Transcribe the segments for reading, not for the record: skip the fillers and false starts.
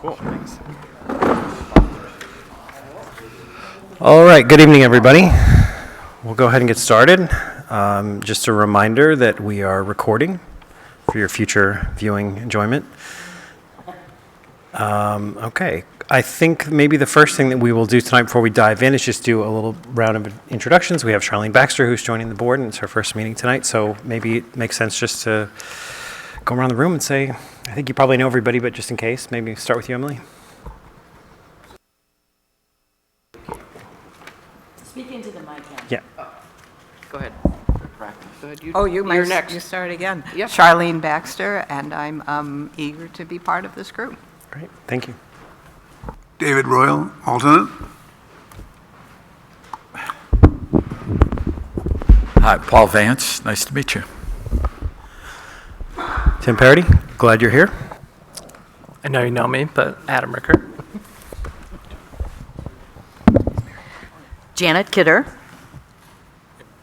Cool. Thanks. All right. Good evening, everybody. We'll go ahead and get started. Just a reminder that we are recording for your future viewing enjoyment. Okay. I think maybe the first thing that we will do tonight before we dive in is just do a little round of introductions. We have Charlene Baxter, who's joining the board, and it's her first meeting tonight. So maybe it makes sense just to go around the room and say, I think you probably know everybody, but just in case, maybe start with you, Emily. Speak into the mic. Yeah. Go ahead. Go ahead. You're next. You start again. Yep. Charlene Baxter, and I'm eager to be part of this group. Great. Thank you. David Royal, alternate. Hi, Paul Vance. Nice to meet you. Tim Parody, glad you're here. I know you know me, but Adam Ricker. Janet Kidder.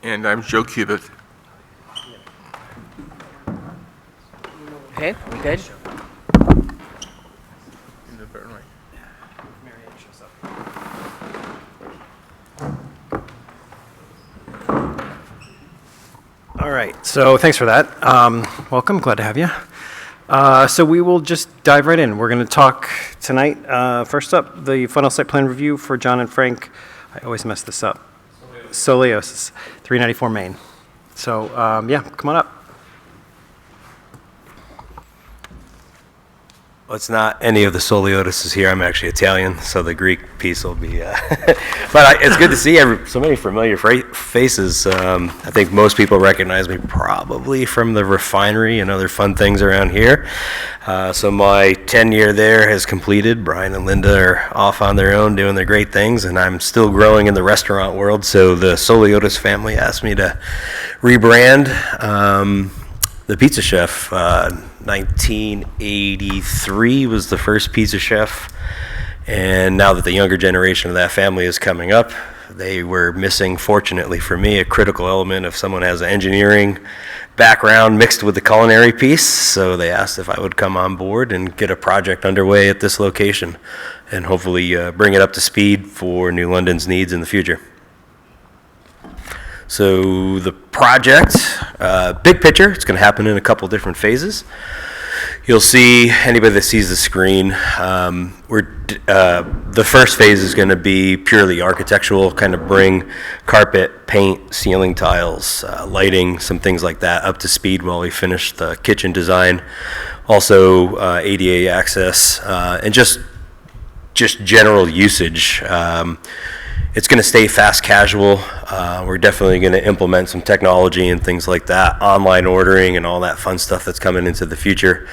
And I'm Joe Cubitt. Okay, we good? All right, so thanks for that. Welcome, glad to have you. So we will just dive right in. We're going to talk tonight, first up, the final site plan review for John and Frank. I always mess this up. Soleosis, 394 Main. So, yeah, come on up. Well, it's not any of the Soleotises here. I'm actually Italian, so the Greek piece will be... But it's good to see so many familiar faces. I think most people recognize me probably from the refinery and other fun things around here. So my tenure there has completed. Brian and Linda are off on their own doing their great things, and I'm still growing in the restaurant world. So the Soleotis family asked me to rebrand the Pizza Chef. 1983 was the first Pizza Chef, and now that the younger generation of that family is coming up, they were missing, fortunately for me, a critical element if someone has an engineering background mixed with the culinary piece. So they asked if I would come on board and get a project underway at this location and hopefully bring it up to speed for New London's needs in the future. So the project, big picture, it's going to happen in a couple different phases. You'll see, anybody that sees the screen, the first phase is going to be purely architectural, kind of bring carpet, paint, ceiling tiles, lighting, some things like that up to speed while we finish the kitchen design. Also ADA access and just general usage. It's going to stay fast casual. We're definitely going to implement some technology and things like that, online ordering and all that fun stuff that's coming into the future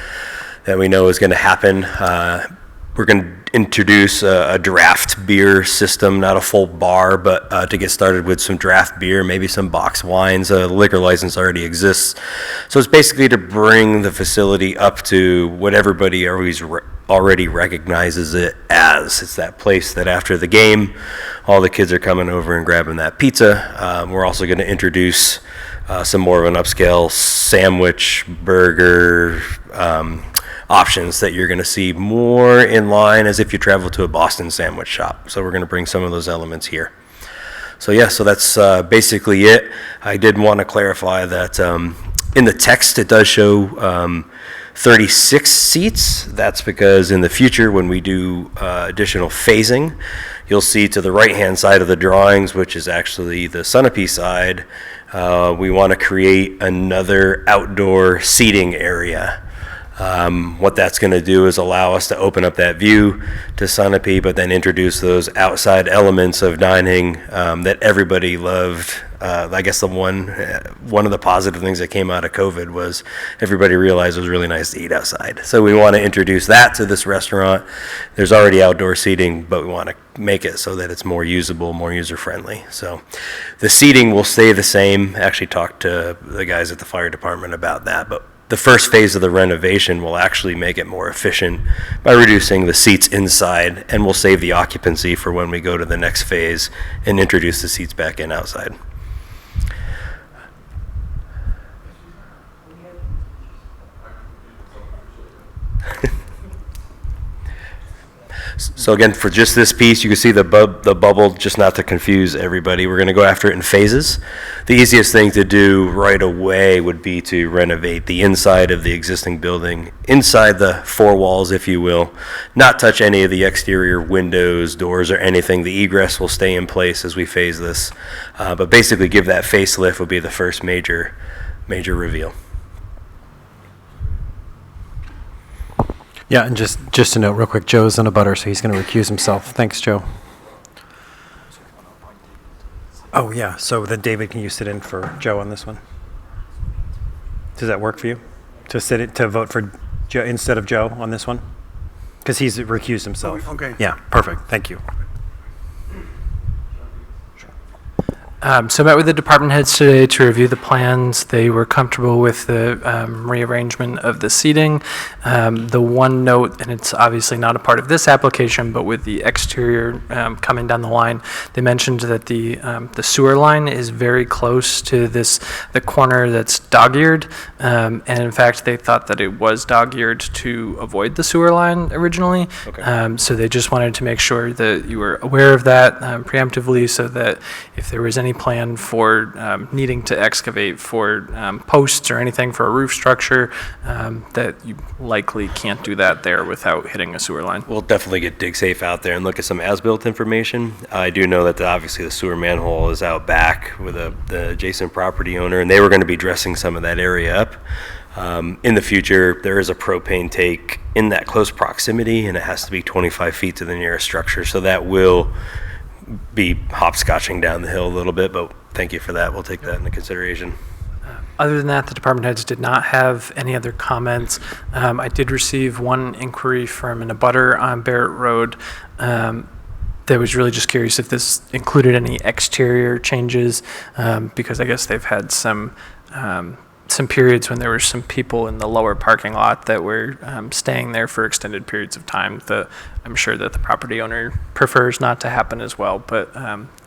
that we know is going to happen. We're going to introduce a draft beer system, not a full bar, but to get started with some draft beer, maybe some box wines. The liquor license already exists. So it's basically to bring the facility up to what everybody already recognizes it as. It's that place that after the game, all the kids are coming over and grabbing that pizza. We're also going to introduce some more of an upscale sandwich, burger, options that you're going to see more in line as if you travel to a Boston sandwich shop. So we're going to bring some of those elements here. So yeah, so that's basically it. I did want to clarify that in the text it does show 36 seats. That's because in the future when we do additional phasing, you'll see to the right-hand side of the drawings, which is actually the Sunapee side, we want to create another outdoor seating area. What that's going to do is allow us to open up that view to Sunapee, but then introduce those outside elements of dining that everybody loved. I guess one of the positive things that came out of COVID was everybody realized it was really nice to eat outside. So we want to introduce that to this restaurant. There's already outdoor seating, but we want to make it so that it's more usable, more user-friendly. So the seating will stay the same. Actually talked to the guys at the fire department about that, but the first phase of the renovation will actually make it more efficient by reducing the seats inside, and we'll save the occupancy for when we go to the next phase and introduce the seats back in outside. So again, for just this piece, you can see the bubble, just not to confuse everybody. We're going to go after it in phases. The easiest thing to do right away would be to renovate the inside of the existing building, inside the four walls, if you will, not touch any of the exterior windows, doors, or anything. The egress will stay in place as we phase this. But basically give that facelift would be the first major reveal. Yeah, and just a note real quick, Joe's in a butter, so he's going to recuse himself. Thanks, Joe. Oh, yeah, so then David, can you sit in for Joe on this one? Does that work for you? To vote for Joe instead of Joe on this one? Because he's recused himself. Okay. Yeah, perfect, thank you. So I met with the department heads today to review the plans. They were comfortable with the rearrangement of the seating. The one note, and it's obviously not a part of this application, but with the exterior coming down the line, they mentioned that the sewer line is very close to the corner that's dog-eared, and in fact they thought that it was dog-eared to avoid the sewer line originally. Okay. So they just wanted to make sure that you were aware of that preemptively, so that if there was any plan for needing to excavate for posts or anything for a roof structure, that you likely can't do that there without hitting a sewer line. We'll definitely get DigSafe out there and look at some as-built information. I do know that obviously the sewer manhole is out back with the adjacent property owner, and they were going to be dressing some of that area up. In the future, there is a propane tank in that close proximity, and it has to be 25 feet to the nearest structure, so that will be hopscotching down the hill a little bit, but thank you for that. We'll take that into consideration. Other than that, the department heads did not have any other comments. I did receive one inquiry from an abutter on Barrett Road that was really just curious if this included any exterior changes, because I guess they've had some periods when there were some people in the lower parking lot that were staying there for extended periods of time. I'm sure that the property owner prefers not to happen as well, but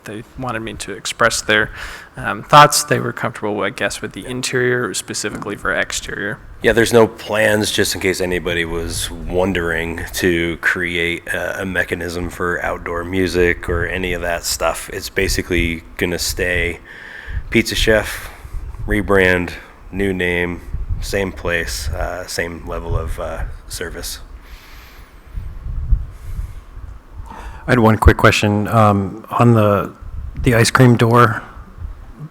they wanted me to express their thoughts. They were comfortable, I guess, with the interior, specifically for exterior. Yeah, there's no plans, just in case anybody was wondering, to create a mechanism for outdoor music or any of that stuff. It's basically going to stay Pizza Chef, rebrand, new name, same place, same level of service. I had one quick question. On the ice cream door,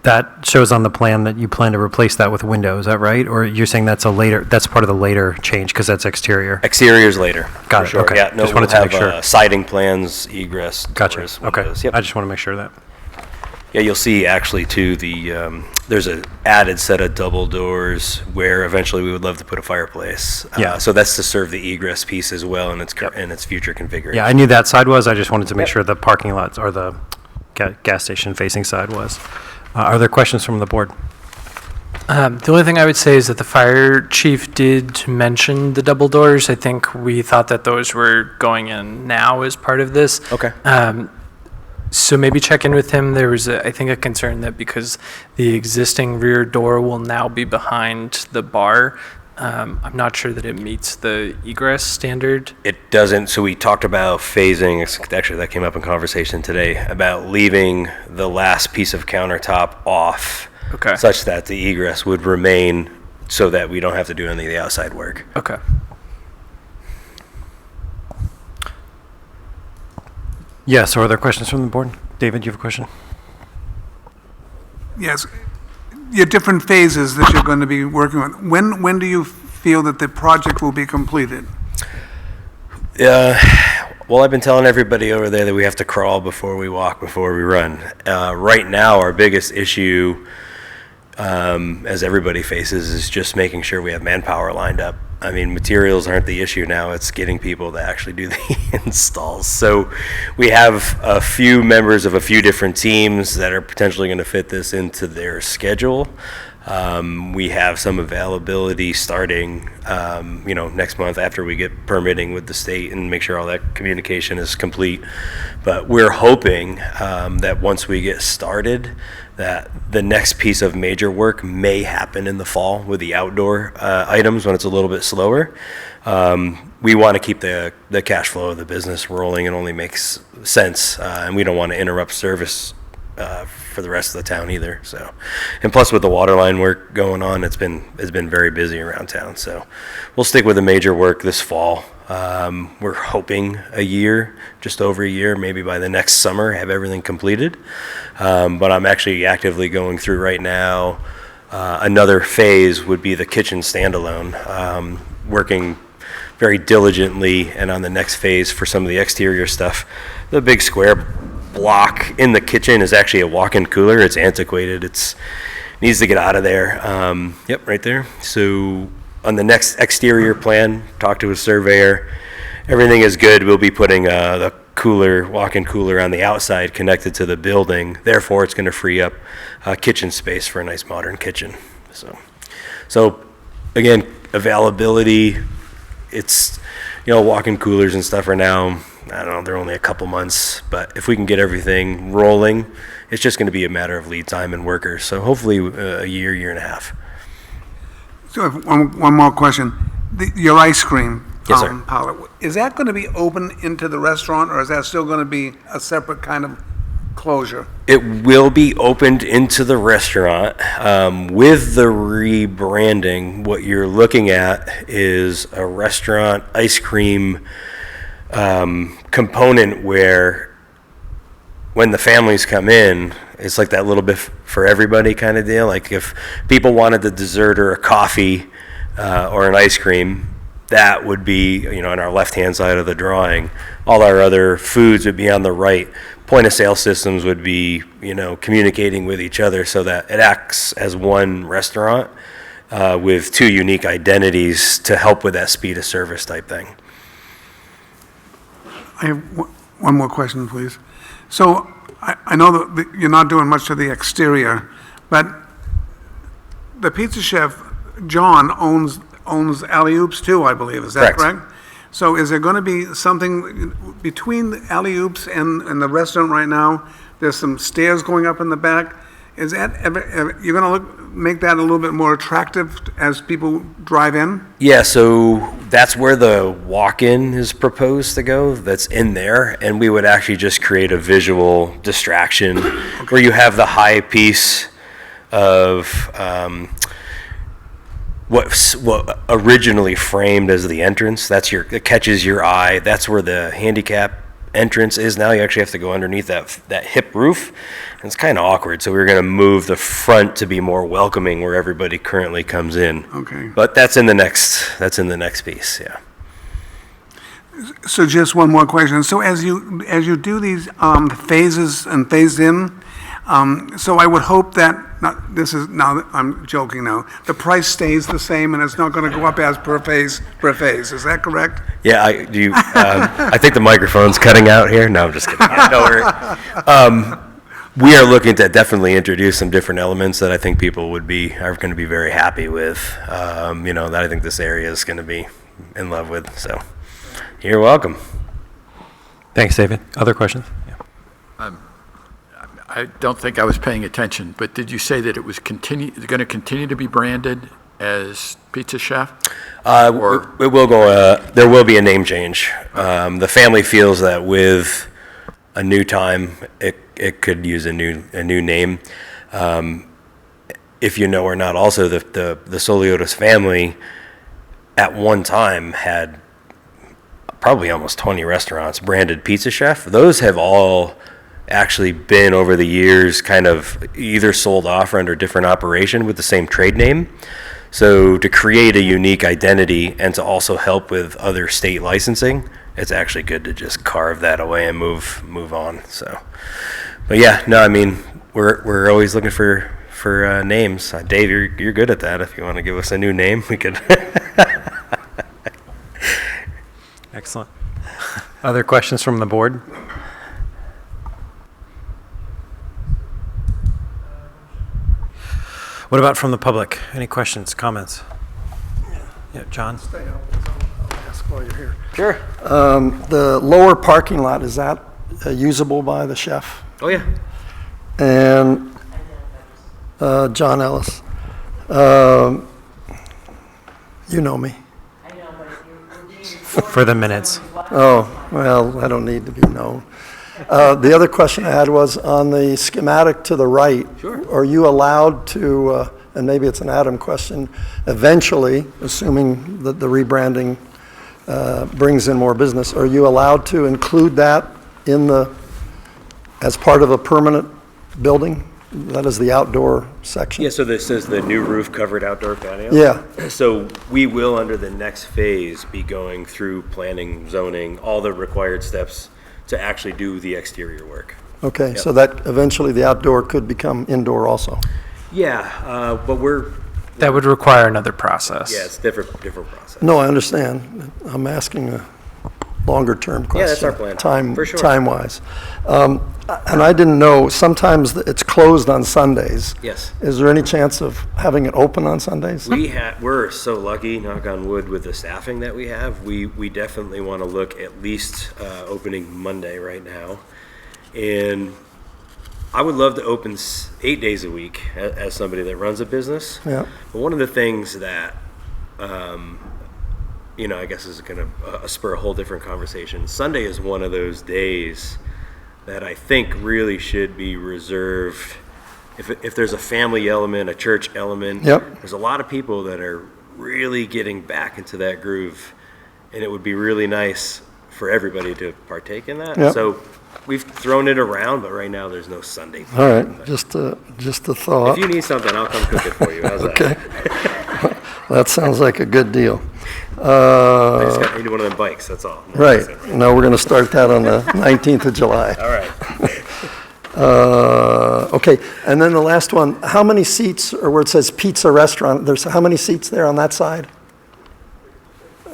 that shows on the plan that you plan to replace that with a window, is that right? Or you're saying that's part of the later change because that's exterior? Exterior's later. Got for it, sure. okay. Yeah, no, Just we'll wanted to make have sure. Siding plans, egress, Gotcha, doors, okay. windows. Yep. I just want to make sure of that. Yeah, you'll see actually too, there's an added set of double doors where eventually we would love to put a fireplace. Yeah. So that's to serve the egress piece as well in its future configuration. Yeah, I knew that side was. I just wanted to make sure the parking lots or the gas station facing side was. Are there questions from the board? The only thing I would say is that the fire chief did mention the double doors. I think we thought that those were going in now as part of this. Okay. So maybe check in with him. There was, I think, a concern that because the existing rear door will now be behind the bar, I'm not sure that it meets the egress standard. It doesn't. So we talked about phasing. Actually, that came up in conversation today about leaving the last piece of countertop off, Okay. such that the egress would remain, so that we don't have to do any of the outside work. Okay. Yes, or are there questions from the board? David, you have a question? Yes. Your different phases that you're going to be working on, when do you feel that the project will be completed? Well, I've been telling everybody over there that we have to crawl before we walk, before we run. Right now, our biggest issue, as everybody faces, is just making sure we have manpower lined up. I mean, materials aren't the issue now, it's getting people to actually do the installs. So we have a few members of a few different teams that are potentially going to fit this into their schedule. We have some availability starting, next month after we get permitting with the state and make sure all that communication is complete. But we're hoping that once we get started, that the next piece of major work may happen in the fall with the outdoor items when it's a little bit slower. We want to keep the cash flow of the business rolling. It only makes sense, and we don't want to interrupt service for the rest of the town either. So, and plus with the water line work going on, it's been very busy around town. So, we'll stick with the major work this fall. We're hoping a year, just over a year, maybe by the next summer, have everything completed. But I'm actually actively going through right now. Another phase would be the kitchen standalone, working very diligently and on the next phase for some of the exterior stuff. The big square block in the kitchen is actually a walk-in cooler. It's antiquated. It needs to get out of there. Yep, right there. So on the next exterior plan, talk to a surveyor. Everything is good. We'll be putting the cooler, walk-in cooler on the outside connected to the building. Therefore, it's going to free up kitchen space for a nice modern kitchen. So again, availability, it's, walk-in coolers and stuff are now, I don't know, they're only a couple months, but if we can get everything rolling, it's just going to be a matter of lead time and workers. So hopefully a year and a half. So I have one more question. Your ice cream Yes, sir. parlor, is that going to be open into the restaurant, or is that still going to be a separate kind of closure? It will be opened into the restaurant. With the rebranding, what you're looking at is a restaurant ice cream component where when the families come in, it's like that little bit for everybody kind of deal. Like if people wanted the dessert or a coffee or an ice cream, that would be, on our left-hand side of the drawing. All our other foods would be on the right. Point of sale systems would be, communicating with each other so that it acts as one restaurant with two unique identities to help with that speed of service type thing. I have one more question, please. So I know that you're not doing much to the exterior, but the pizza chef, John, owns Alley Oops too, I believe. Is that Correct. correct? So is there going to be something between the Alley Oops and the restaurant right now? There's some stairs going up in the back. Is that you're going to make that a little bit more attractive as people drive in? Yeah, so that's where the walk-in is proposed to go, that's in there, and we would actually just create a visual distraction where you have the high piece of what originally framed as the entrance. It catches your eye. That's where the handicap entrance is now. You actually have to go underneath that hip roof, and it's kind of awkward. So we're going to move the front to be more welcoming where everybody currently comes in. Okay. But that's in the next piece. Yeah. So just one more question. So as you do these phases and phase in, so I would hope that, I'm joking now, the price stays the same and it's not going to go up as per phase. Is that correct? Yeah, I think the microphone's cutting out here. No, I'm just kidding. No, we are looking to definitely introduce some different elements that I think people are going to be very happy with. That I think this area is going to be in love with. So, you're welcome. Thanks, David. Other questions? Yeah. I don't think I was paying attention, but did you say that it was going to continue to be branded as Pizza Chef? It will go. There will be a name change. The family feels that with a new time, it could use a new name. If you know or not, also the Soliotis family at one time had probably almost 20 restaurants branded Pizza Chef. Those have all actually been over the years kind of either sold off or under different operation with the same trade name. So to create a unique identity and to also help with other state licensing, it's actually good to just carve that away and move on. So, but yeah, no, I mean, we're always looking for names. Dave, you're good at that. If you want to give us a new name, we could. Excellent. Other questions from the board? What about from the public? Any questions, comments? Yeah, John? Ask while you're here. Sure. The lower parking lot, is that usable by the chef? Oh yeah. And John Ellis. You know me. I know, but you're being For the minutes. Oh, well, I don't need to be known. The other question I had was on the schematic to the right. Sure. Are you allowed to, and maybe it's an Adam question, eventually, assuming that the rebranding brings in more business, are you allowed to include that as part of a permanent building? That is the outdoor section? Yeah, so this is the new roof-covered outdoor patio? Yeah. So we will, under the next phase, be going through planning, zoning, all the required steps to actually do the exterior work. Okay, Yep. so that eventually the outdoor could become indoor also? Yeah, but That would require another process. yeah, it's different process. No, I understand. I'm asking a longer-term question. Yeah, that's our plan. For sure. Time-wise. And I didn't know, sometimes it's closed on Sundays. Yes. Is there any chance of having it open on Sundays? We're so lucky, knock on wood, with the staffing that we have. We definitely want to look at least opening Monday right now. And I would love to open 8 days a week as somebody that runs a business. Yeah. But one of the things that, I guess is going to spur a whole different conversation. Sunday is one of those days that I think really should be reserved. If there's a family element, a church element, Yep. there's a lot of people that are really getting back into that groove, and it would be really nice for everybody to partake in that. Yep. So we've thrown it around, but right now there's no Sunday. All right, just a thought. If you need something, I'll come cook it for you. How's that? Okay. That sounds like a good deal. I need one of them bikes, that's all. Right, no, we're going to start that on the 19th of July. All right. Okay, and then the last one, how many seats, or where it says pizza restaurant, there's, how many seats there on that side?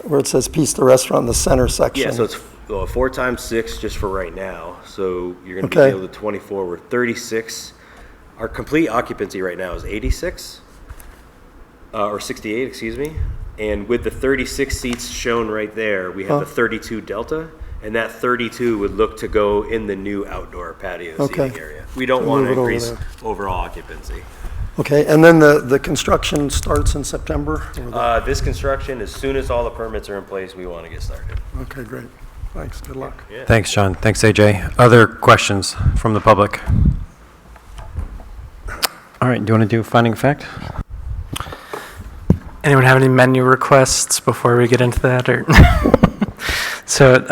Where it says pizza restaurant in the center section? Yeah, so it's 4 times 6 just for right now. So you're going to Okay. be able to 24. We're 36. Our complete occupancy right now is 86, or 68, excuse me. And with the 36 seats shown right there, we have the 32 Delta, and that 32 would look to go in the new outdoor patio Okay. seating area. We don't To want to move it over increase there. overall occupancy. Okay, and then the construction starts in September? Or the- This construction, as soon as all the permits are in place, we want to get started. Okay, great. Thanks, good luck. Thanks, John. Thanks, AJ. Other questions from the public? All right, do you want to do finding of fact? Anyone have any menu requests before we get into that? Or so,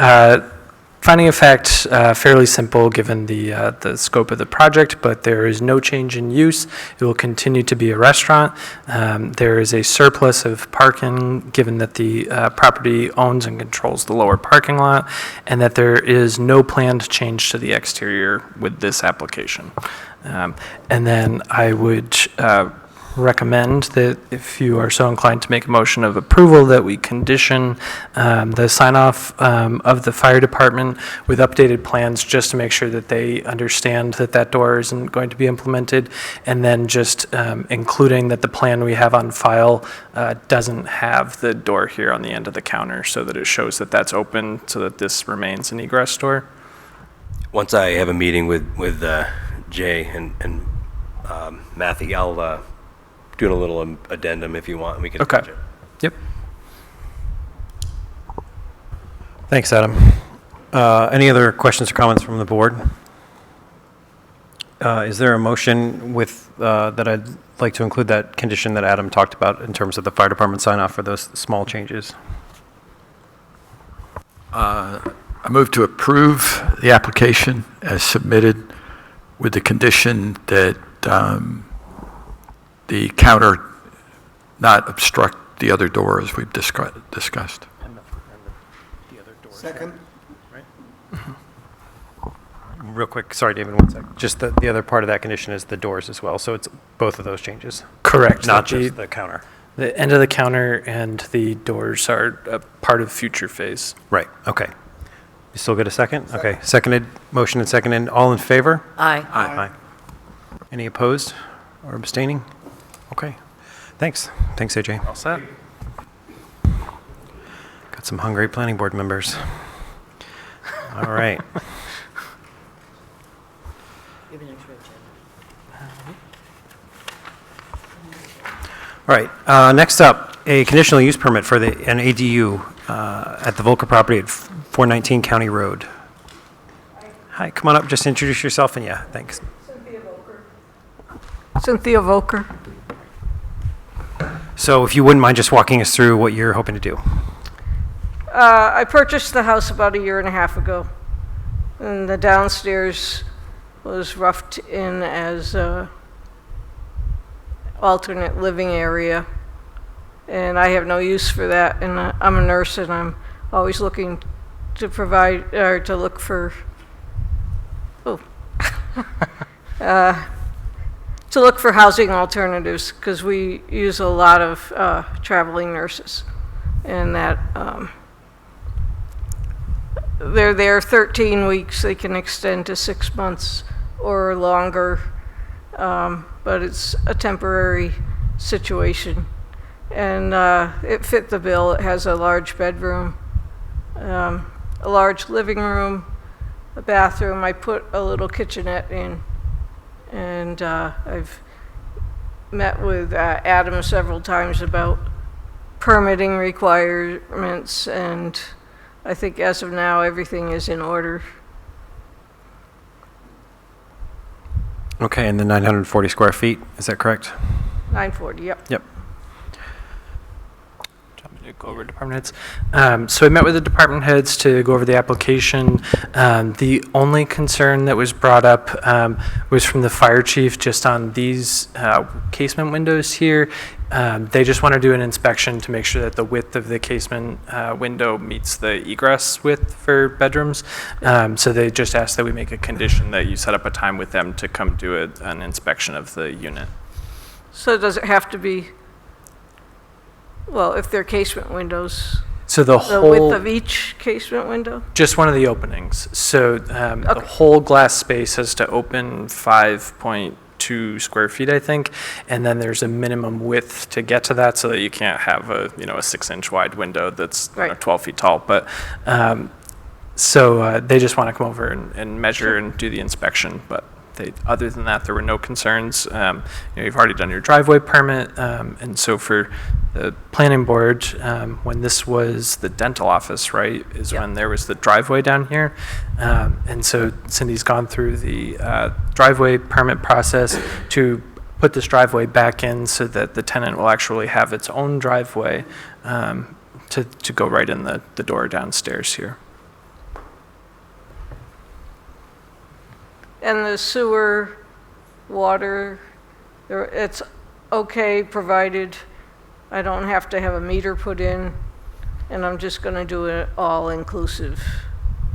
finding of fact, fairly simple given the scope of the project, but there is no change in use. It will continue to be a restaurant. There is a surplus of parking given that the property owns and controls the lower parking lot, and that there is no planned change to the exterior with this application. And then I would recommend that if you are so inclined to make a motion of approval, that we condition the sign-off of the fire department with updated plans just to make sure that they understand that that door isn't going to be implemented, and then just including that the plan we have on file doesn't have the door here on the end of the counter, so that it shows that that's open, so that this remains an egress door. Once I have a meeting with Jay and Matthew, I'll do a little addendum if you want, and we can Okay. attach it. Yep. Thanks, Adam. Any other questions or comments from the board? Is there a motion with, that I'd like to include that condition that Adam talked about in terms of the fire department sign-off for those small changes? I move to approve the application as submitted with the condition that the counter not obstruct the other door as we've discussed. Second? Real quick, sorry, David, one sec. Just the other part of that condition is the doors as well, so it's both of those changes, Correct. not that just the counter. The end of the counter and the doors are a part of future phase. Right, okay. You still get a second? Okay, seconded, motion and seconded. All in favor? Aye. Aye. Any opposed or abstaining? Okay, thanks. Thanks, AJ. All set. Got some hungry planning board members. All right. You have an extra agenda. All right, next up, a conditional use permit for an ADU at the Volker property at 419 County Road. Hi, come on up, just introduce yourself and yeah, thanks. Cynthia Volker. So if you wouldn't mind just walking us through what you're hoping to do. I purchased the house about 1.5 years ago, and the downstairs was roughed in as a alternate living area, and I have no use for that, and I'm a nurse, and I'm always looking to provide, or to look for, to look for housing alternatives, because we use a lot of traveling nurses, and that they're there 13 weeks. They can extend to 6 months or longer, but it's a temporary situation. And it fit the bill. It has a large bedroom, a large living room, a bathroom. I put a little kitchenette in, and I've met with Adam several times about permitting requirements, and I think as of now, everything is in order. Okay, and the 940 square feet, is that correct? 940, yep. Yep. To go over department heads. So I met with the department heads to go over the application. The only concern that was brought up was from the fire chief just on these casement windows here. They just want to do an inspection to make sure that the width of the casement window meets the egress width for bedrooms. So they just asked that we make a condition that you set up a time with them to come do an inspection of the unit. So does it have to be, well, if they're casement windows, So the the whole, width of each casement window? just one of the openings. So the whole glass space has to open 5.2 square feet, I think, and then there's a minimum width to get to that, so that you can't have a 6-inch wide window that's Right. 12 feet tall. But so they just want to come over and measure and do the inspection. But other than that, there were no concerns. You've already done your driveway permit, and so for the planning board, when this was the dental office, right, is Yep. when there was the driveway down here. And so Cindy's gone through the driveway permit process to put this driveway back in so that the tenant will actually have its own driveway to go right in the door downstairs here. And the sewer, water, it's okay, provided I don't have to have a meter put in, and I'm just going to do an all-inclusive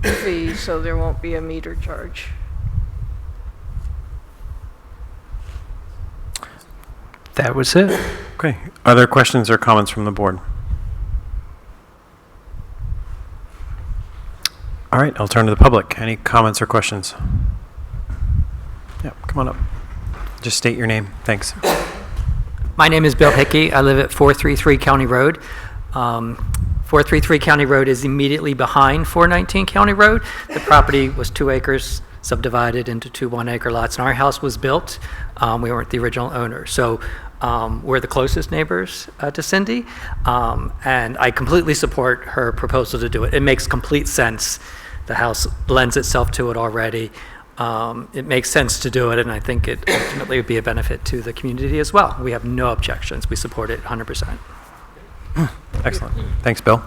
fee, so there won't be a meter charge. That was it. Okay, are there questions or comments from the board? All right, I'll turn to the public. Any comments or questions? Yeah, come on up. Just state your name. Thanks. My name is Bill Hickey. I live at 433 County Road. 433 County Road is immediately behind 419 County Road. The property was 2 acres subdivided into 2 1-acre lots, and our house was built. We weren't the original owner. So we're the closest neighbors to Cindy, and I completely support her proposal to do it. It makes complete sense. The house lends itself to it already. It makes sense to do it, and I think it ultimately would be a benefit to the community as well. We have no objections. We support it 100%. Excellent. Thanks, Bill.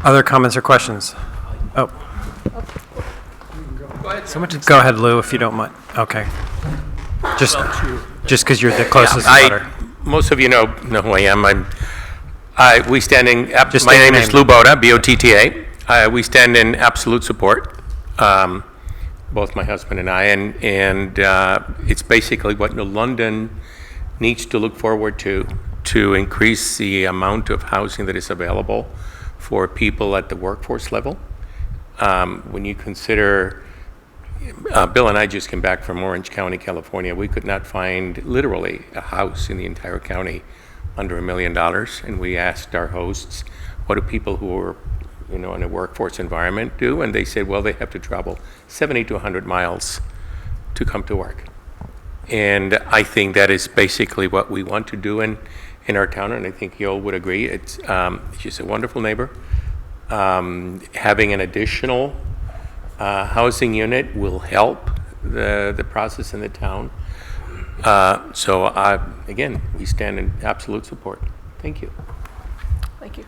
Other comments or questions? Oh. Go ahead, Lou, if you don't mind. Okay. Just because you're the closest butter. Most of you know who I am. We stand in. Just My state your name is name. Lou Boda, B-O-T-T-A. We stand in absolute support, both my husband and I, and it's basically what New London needs to look forward to increase the amount of housing that is available for people at the workforce level. When you consider, Bill and I just came back from Orange County, California. We could not find literally a house in the entire county under $1 million, and we asked our hosts, what do people who are in a workforce environment do? And they said, well, they have to travel 70 to 100 miles to come to work. And I think that is basically what we want to do in our town, and I think you all would agree. She's a wonderful neighbor. Having an additional housing unit will help the process in the town. So again, we stand in absolute support. Thank you. Thank you.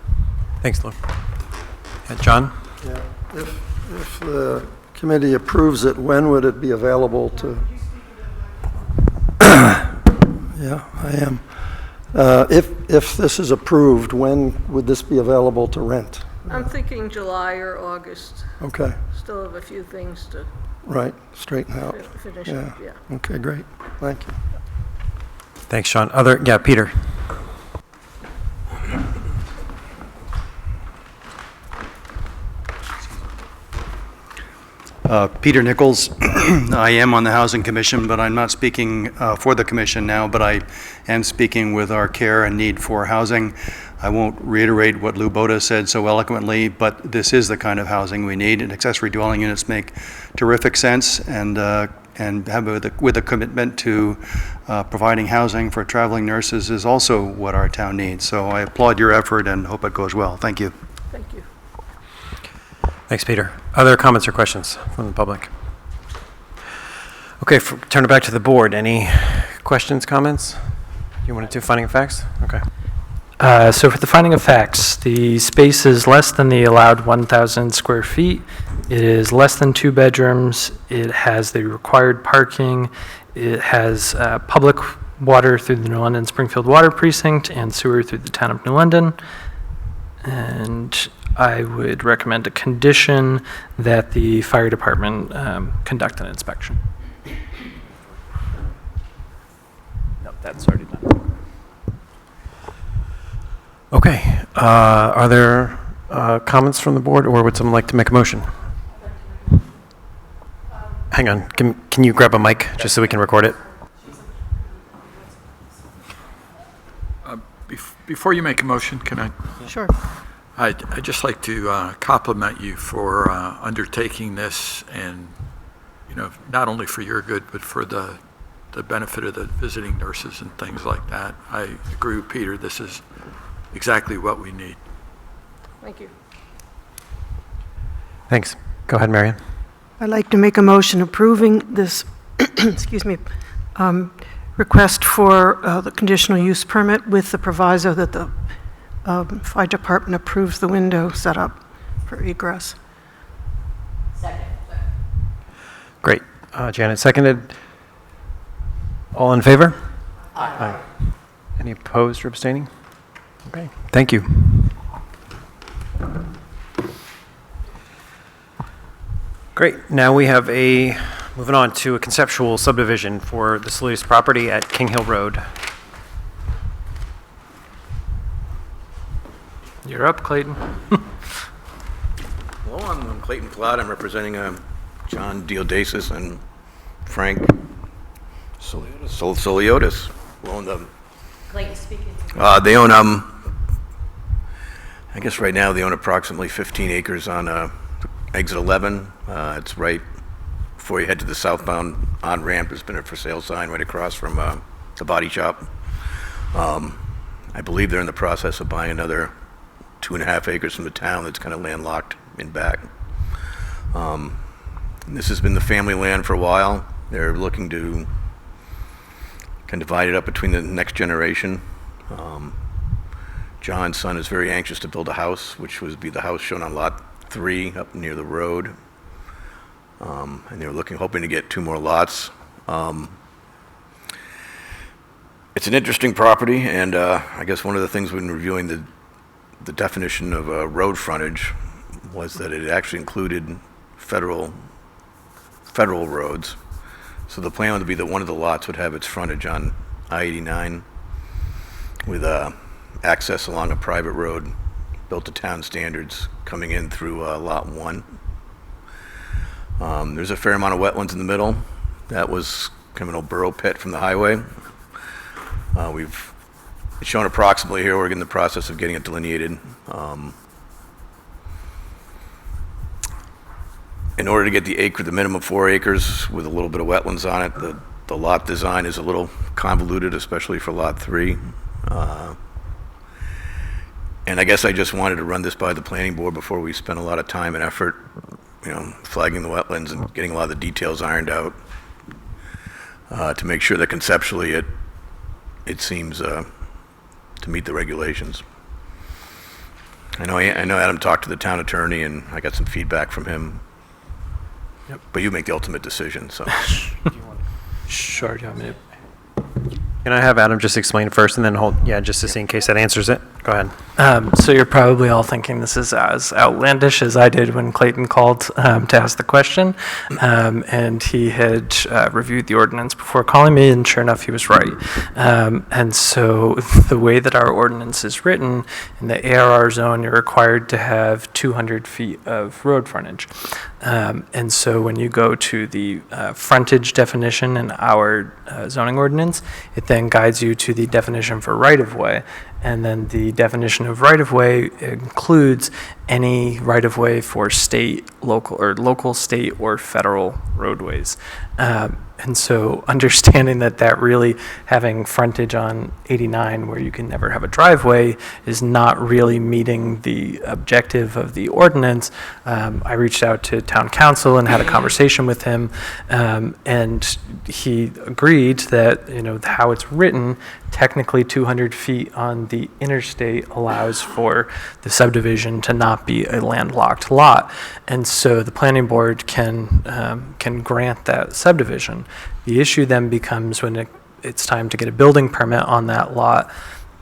Thanks, Lou. John? Yeah, if the committee approves it, when would it be available to? Yeah, I am. If this is approved, when would this be available to rent? I'm thinking July or August. Okay, Still have a few things to right, straighten out. finish Yeah, up, yeah. okay, great, thank you. Thanks, Sean. Peter? Peter Nichols. I am on the Housing Commission, but I'm not speaking for the commission now, but I am speaking with our care and need for housing. I won't reiterate what Lou Boda said so eloquently, but this is the kind of housing we need, and accessory dwelling units make terrific sense, and have with a commitment to providing housing for traveling nurses is also what our town needs. So I applaud your effort and hope it goes well. Thank you. Thank you. Thanks, Peter. Other comments or questions from the public? Okay, turn it back to the board. Any questions, comments? You want to do finding of facts? Okay. So for the finding of facts, the space is less than the allowed 1,000 square feet. It is less than 2 bedrooms. It has the required parking. It has public water through the New London Springfield Water Precinct and sewer through the town of New London. And I would recommend a condition that the fire department conduct an inspection. No, that's already done. Okay. Are there comments from the board, or would someone like to make a motion? Hang on. Can you grab a mic just so we can record it? Before you make a motion, can I? Sure. I'd just like to compliment you for undertaking this, and not only for your good, but for the benefit of the visiting nurses and things like that. I agree with Peter. This is exactly what we need. Thank you. Thanks. Go ahead, Marion. I'd like to make a motion approving this, excuse me, request for the conditional use permit with the proviso that the fire department approves the window setup for egress. Great. Janet seconded. All in favor? Aye. Any opposed or abstaining? Okay, thank you. Great. Now we have moving on to a conceptual subdivision for the Salutis property at King Hill Road. You're up, Clayton. Hello, I'm Clayton Platt. I'm representing John Diodasis and Frank Soliotis, who own the... Clayton speaking. They own, I guess right now they own approximately 15 acres on exit 11. It's right before you head to the southbound on-ramp. There's been a for sale sign right across from the body shop. I believe they're in the process of buying another 2.5 acres from the town that's kind of landlocked in back. This has been the family land for a while. They're looking to kind of divide it up between the next generation. John's son is very anxious to build a house, which would be the house shown on lot 3 up near the road. And they were hoping to get 2 more lots. It's an interesting property, and I guess one of the things when reviewing the definition of road frontage was that it actually included federal roads. So the plan would be that one of the lots would have its frontage on I-89 with access along a private road built to town standards coming in through lot 1. There's a fair amount of wetlands in the middle. That was kind of an old burrow pit from the highway. We've shown approximately here. We're in the process of getting it delineated. In order to get the minimum 4 acres with a little bit of wetlands on it, the lot design is a little convoluted, especially for Lot 3. And I guess I just wanted to run this by the planning board before we spend a lot of time and effort, flagging the wetlands and getting a lot of the details ironed out, to make sure that conceptually it seems to meet the regulations. I know Adam talked to the town attorney, and I got some feedback from him. Yep. But you make the ultimate decision, so. Sure, do you want me to? Can I have Adam just explain first and then just to see in case that answers it? Go ahead. So you're probably all thinking this is as outlandish as I did when Clayton called to ask the question. And he had reviewed the ordinance before calling me, and sure enough, he was right. And so the way that our ordinance is written, in the ARR zone, you're required to have 200 feet of road frontage. And so when you go to the frontage definition in our zoning ordinance, it then guides you to the definition for right-of-way. And then the definition of right-of-way includes any right-of-way for state, local, state, or federal roadways. And so understanding that really having frontage on 89 where you can never have a driveway is not really meeting the objective of the ordinance, I reached out to town council and had a conversation with him, and he agreed that, how it's written, technically 200 feet on the interstate allows for the subdivision to not be a landlocked lot. And so the planning board can grant that subdivision. The issue then becomes when it's time to get a building permit on that lot,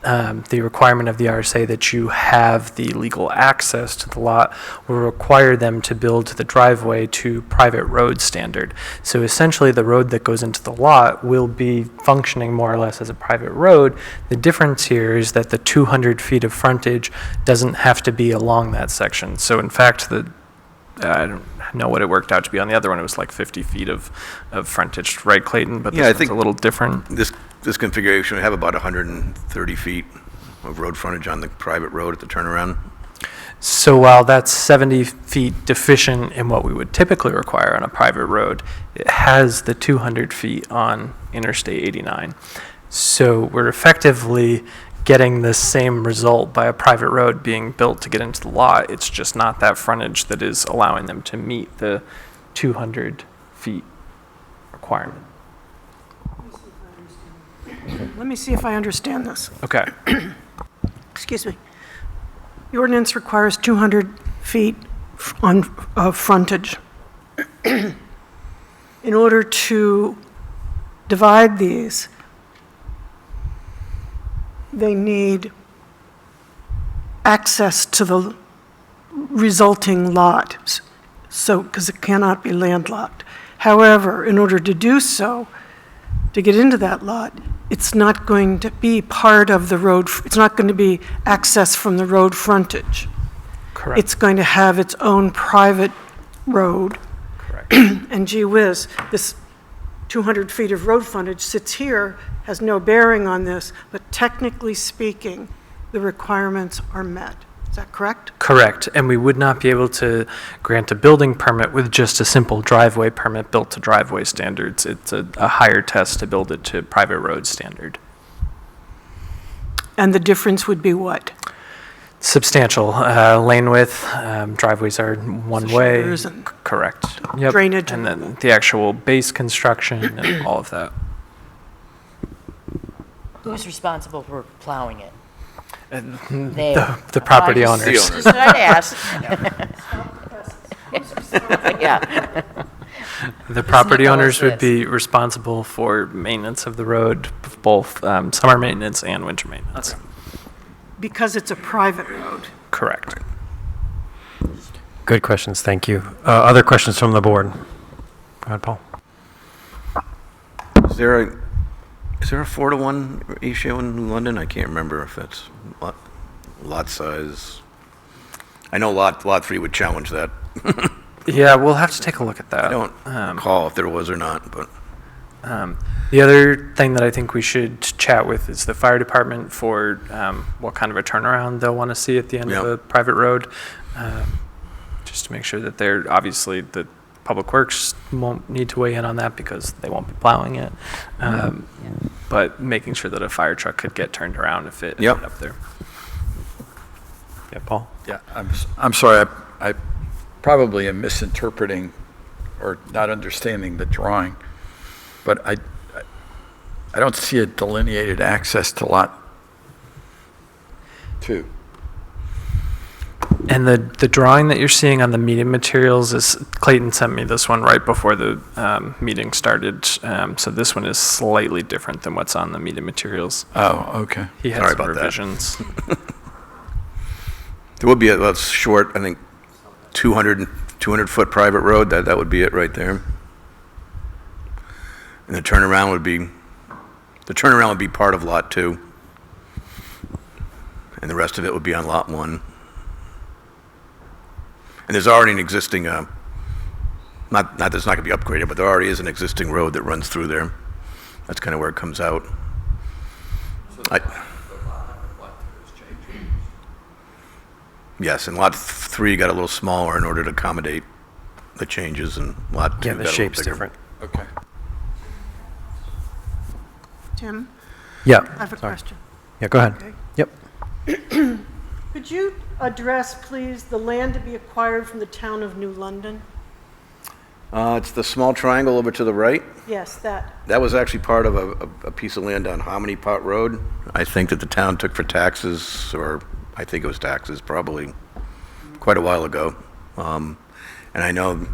the requirement of the RSA that you have the legal access to the lot will require them to build the driveway to private road standard. So essentially the road that goes into the lot will be functioning more or less as a private road. The difference here is that the 200 feet of frontage doesn't have to be along that section. So in fact, I don't know what it worked out to be on the other one. It was like 50 feet of frontage, right, Clayton? But this one's a little different. This configuration would have about 130 feet of road frontage on the private road at the turnaround. So while that's 70 feet deficient in what we would typically require on a private road, it has the 200 feet on Interstate 89. So we're effectively getting the same result by a private road being built to get into the lot. It's just not that frontage that is allowing them to meet the 200 feet requirement. Let me see if I understand this. Okay. Excuse me. The ordinance requires 200 feet of frontage. In order to divide these, they need access to the resulting lot, because it cannot be landlocked. However, in order to do so, to get into that lot, it's not going to be part of the road, it's not going to be access from the road frontage. Correct. It's going to have its own private road. Correct. And gee whiz, this 200 feet of road frontage sits here, has no bearing on this, but technically speaking, the requirements are met. Is that correct? Correct, and we would not be able to grant a building permit with just a simple driveway permit built to driveway standards. It's a higher test to build it to private road standard. And the difference would be what? Substantial. Lane width, driveways are one way. Shoulders and Correct. Yep. drainage And and- then the actual base construction and all of that. Who's responsible for plowing it? They, the property owners. Just what I'd ask. Yeah. The property Nicholas owners would is. be responsible for maintenance of the road, both summer maintenance and winter maintenance. Because it's a private road. Correct. Good questions, thank you. Other questions from the board? Go ahead, Paul. Is there a 4-to-1 ratio in New London? I can't remember if that's lot size. I know lot 3 would challenge that. Yeah, we'll have to take a look at that. I don't recall if there was or not, but. The other thing that I think we should chat with is the fire department for what kind of a turnaround they'll want to see at the end of a private road, just to make sure that they're obviously the Public Works won't need to weigh in on that because they won't be plowing it. But making sure that a fire truck could get turned around if it ended up there. Yeah, Paul? Yeah, I'm sorry, I probably am misinterpreting or not understanding the drawing, but I don't see a delineated access to lot 2. And the drawing that you're seeing on the meeting materials is, Clayton sent me this one right before the meeting started. So this one is slightly different than what's on the meeting materials. Oh, okay. He has Sorry some about that. revisions. There would be a short, I think, 200-foot private road. That would be it right there. And the turnaround would be part of Lot 2. And the rest of it would be on Lot 1. And there's already an existing, not that it's not going to be upgraded, but there already is an existing road that runs through there. That's kind of where it comes out. Yes, and Lot 3 got a little smaller in order to accommodate the changes, and Lot 2 Yeah, got the a little shape's bigger. different. Okay. Tim, Yeah. I have a question. Yeah, go ahead. Okay. Yep. Could you address, please, the land to be acquired from the town of New London? It's the small triangle over to the right. Yes, that. That was actually part of a piece of land on Hominy Pot Road. I think that the town took for taxes, or I think it was taxes, probably quite a while ago. And I know,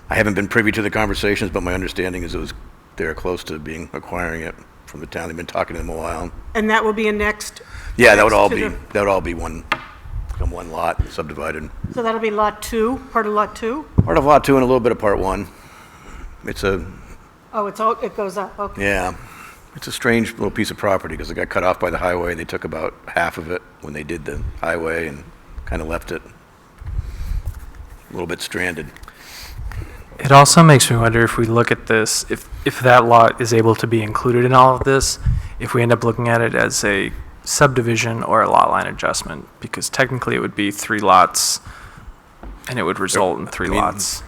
I haven't been privy to the conversations, but my understanding is they're close to acquiring it from the town. They've been talking to them a while. And that will be annexed? Yeah, that would all to be one lot subdivided. So that'll be Lot 2, part of Lot 2? Part of Lot 2 and a little bit of Part 1. It's Oh, it goes up, okay. yeah, it's a strange little piece of property because it got cut off by the highway. They took about half of it when they did the highway and kind of left it a little bit stranded. It also makes me wonder if we look at this, if that lot is able to be included in all of this, if we end up looking at it as a subdivision or a lot line adjustment, because technically it would be 3 lots and it would result in 3 lots.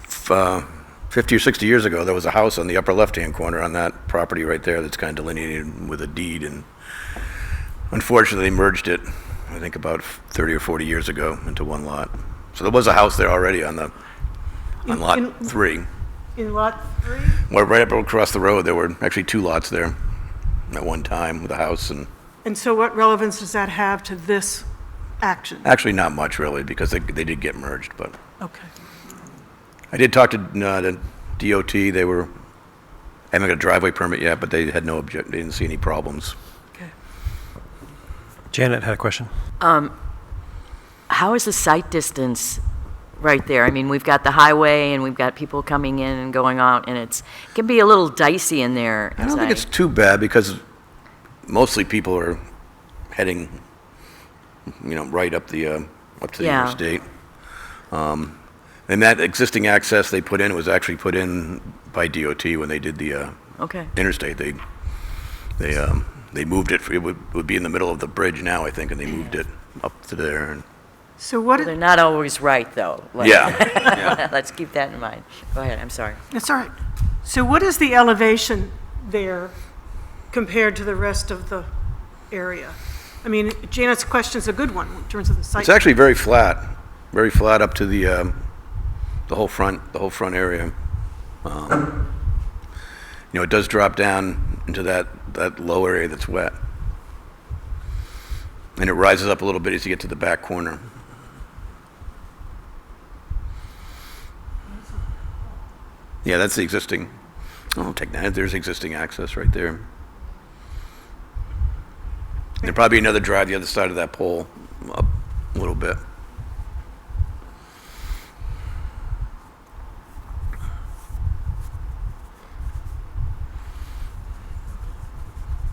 50 or 60 years ago, there was a house on the upper left-hand corner on that property right there that's kind of delineated with a deed, and unfortunately they merged it, I think about 30 or 40 years ago, into one lot. So there was a house there already on Lot 3. In Lot 3? Well, right up across the road, there were actually 2 lots there at one time with a house, and And so what relevance does that have to this action? actually not much really, because they did get merged, but Okay. I did talk to the DOT. They haven't got a driveway permit yet, but they had they didn't see any problems. Okay. Janet had a question. How is the site distance right there? I mean, we've got the highway and we've got people coming in and going out, and it can be a little dicey in there. I don't think it's too bad because mostly people are heading, right up to the interstate. And that existing access they put in was actually put in by DOT when they did the interstate. They moved it. It would be in the middle of the bridge now, I think, and they moved it up to there. And So what? They're not always right, though. Yeah. Let's keep that in mind. Go ahead, I'm sorry. That's all right. So what is the elevation there compared to the rest of the area? I mean, Janet's question is a good one in terms of the site. it's actually very flat up to the whole front area. It does drop down into that low area that's wet, and it rises up a little bit as you get to the back corner. Yeah, that's the existing. I'll take that. There's existing access right there. And there'll probably be another drive the other side of that pole up a little bit.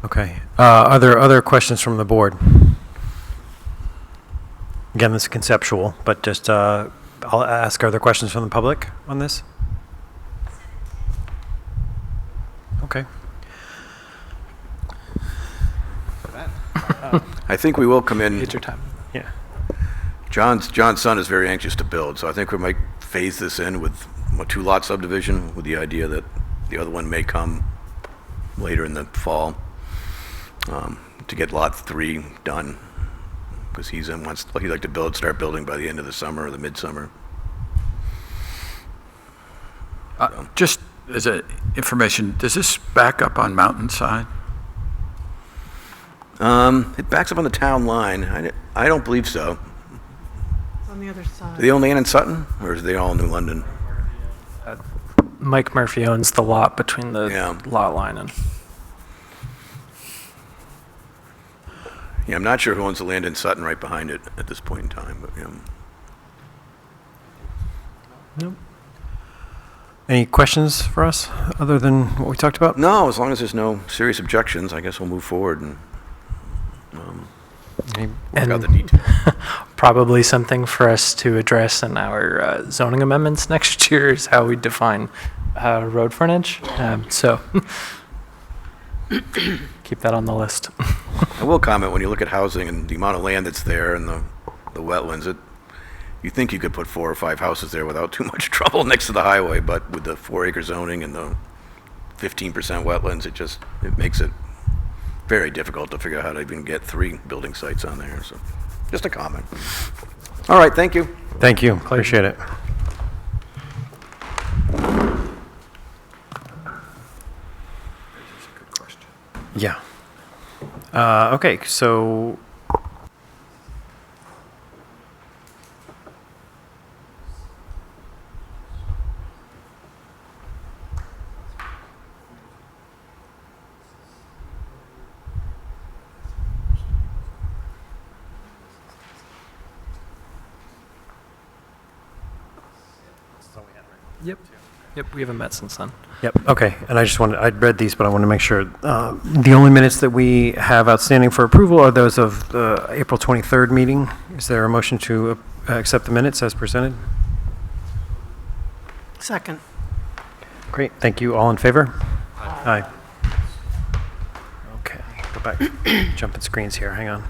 Okay. Are there other questions from the board? Again, this is conceptual, but just I'll ask, are there questions from the public on this? Okay. I think we will come in. It's your time. Yeah. John's son is very anxious to build, so I think we might phase this in with a two-lot subdivision with the idea that the other one may come later in the fall to get lot 3 done, because he'd like to start building by the end of the summer or the midsummer. Just as a information, does this back up on Mountainside? It backs up on the town line. I don't believe so. On the other side. Do they own land in Sutton, or is they all in New London? Mike Murphy owns the lot between the lot line and... Yeah, I'm not sure who owns the land in Sutton right behind it at this point in time, but Nope. Any questions for us, other than what we talked about? No, as long as there's no serious objections, I guess we'll move forward and work out the details. Probably something for us to address in our zoning amendments next year is how we define road frontage. So keep that on the list. I will comment, when you look at housing and the amount of land that's there and the wetlands, you think you could put 4 or 5 houses there without too much trouble next to the highway, but with the 4-acre zoning and the 15% wetlands, it makes it very difficult to figure out how to even get 3 building sites on there. So, just a comment. All right, thank you. Thank you. Appreciate it. Yeah. Okay, so Yep, we haven't met since then. Yep, okay, and I'd read these, but I want to make sure. The only minutes that we have outstanding for approval are those of the April 23rd meeting. Is there a motion to accept the minutes as presented? Second. Great, thank you. All in favor? Aye. Okay, go back, jumping screens here, hang on.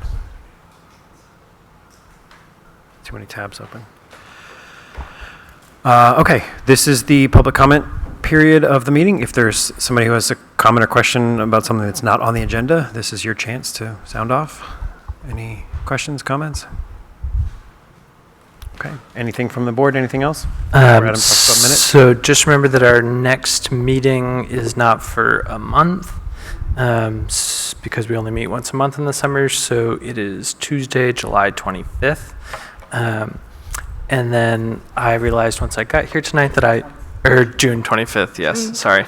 Too many tabs open. Okay, this is the public comment period of the meeting. If there's somebody who has a comment or question about something that's not on the agenda, this is your chance to sound off. Any questions, comments? Okay, anything from the board, anything else? Adam talks about minutes. So just remember that our next meeting is not for a month, because we only meet once a month in the summer, so it is Tuesday, July 25th. And then I realized once I got here tonight that June 25th, yes, sorry.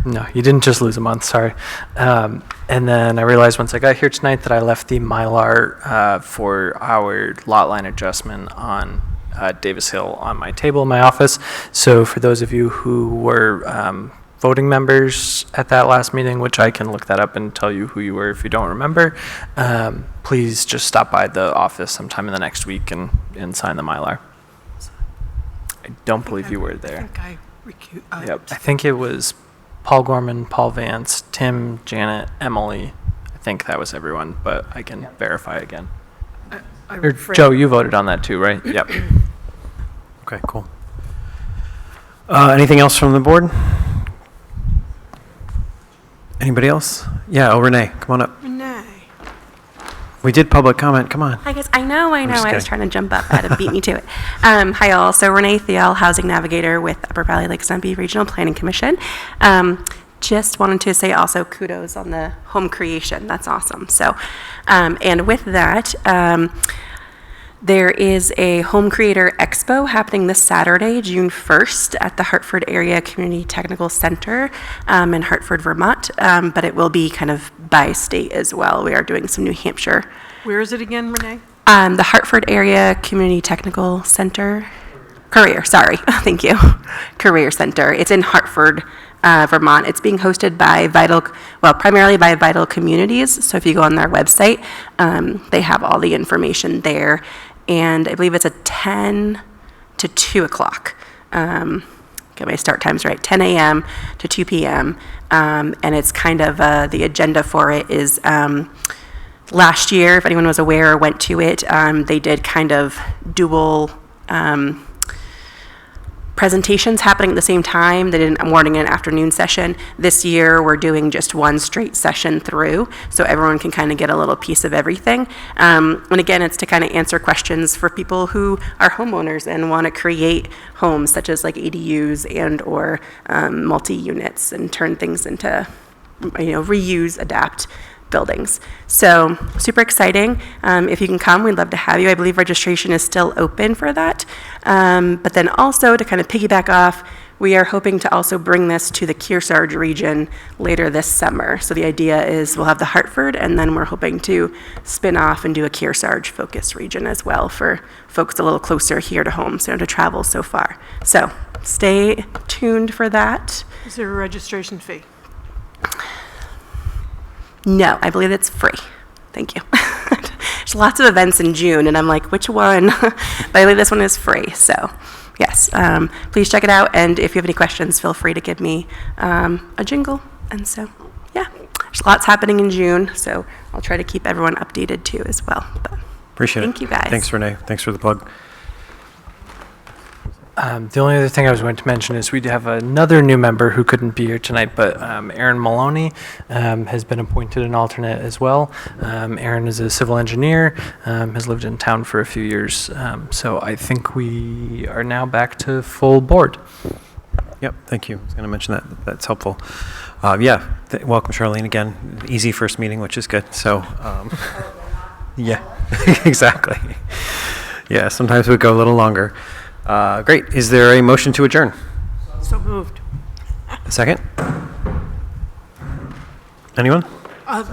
No, you didn't just lose a month, sorry. And then I realized once I got here tonight that I left the Mylar for our lot line adjustment on Davis Hill on my table in my office. So for those of you who were voting members at that last meeting, which I can look that up and tell you who you were if you don't remember, please just stop by the office sometime in the next week and sign the Mylar. I don't believe you were there. Yep. I think it was Paul Gorman, Paul Vance, Tim, Janet, Emily. I think that was everyone, but I can verify again. Joe, you voted on that too, right? Yep. Okay, cool. Anything else from the board? Anybody else? Yeah, Renee, come on up. Renee. We did public comment, come on. Hi guys, I know. I was kidding. trying to jump up, that beat me to it. Hi all, so Renee Thiel, Housing Navigator with Upper Valley Lake Sunapee Regional Planning Commission. Just wanted to say also kudos on the home creation, that's awesome. So, and with that, there is a Home Creator Expo happening this Saturday, June 1st, at the Hartford Area Community Technical Center in Hartford, Vermont, but it will be kind of by state as well. We are doing some New Hampshire. Where is it again, Renee? The Hartford Area Community Technical Center, thank you, Career Center. It's in Hartford, Vermont. It's being hosted by primarily by Vital Communities. So if you go on their website, they have all the information there. And I believe it's a 10 to 2 o'clock. Get my start times right, 10 a.m. to 2 p.m. And it's kind of, the agenda for it is, last year, if anyone was aware or went to it, they did kind of dual presentations happening at the same time. They did a morning and afternoon session. This year, we're doing just one straight session through, so everyone can kind of get a little piece of everything. And again, it's to kind of answer questions for people who are homeowners and want to create homes, such as like ADUs and or multi-units, and turn things into, reuse, adapt buildings. So super exciting. If you can come, we'd love to have you. I believe registration is still open for that. But then also to kind of piggyback off, we are hoping to also bring this to the Kearsarge region later this summer. So the idea is we'll have the Hartford, and then we're hoping to spin off and do a Kearsarge focus region as well for folks a little closer here to home, so don't have to travel so far. So stay tuned for that. Is there a registration fee? No, I believe it's free. Thank you. There's lots of events in June, and I'm like, which one? But I believe this one is free. So, yes, please check it out. And if you have any questions, feel free to give me a jingle. And so, yeah, there's lots happening in June. So I'll try to keep everyone updated too as well. But Appreciate it. thank you guys. Thanks, Renee. Thanks for the plug. The only other thing I was going to mention is we have another new member who couldn't be here tonight, but Aaron Maloney has been appointed an alternate as well. Aaron is a civil engineer, has lived in town for a few years, so I think we are now back to full board. Yep, thank you. I was going to mention that. That's helpful. Welcome, Charlene, again. Easy first meeting, which is good. So, yeah, exactly. Yeah, sometimes we go a little longer. Great. Is there a motion to adjourn? So moved. A second? Anyone? I'll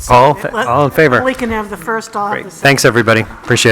All second it. all in favor? We can have the first, I'll have Great. the second. Thanks, everybody. Appreciate it.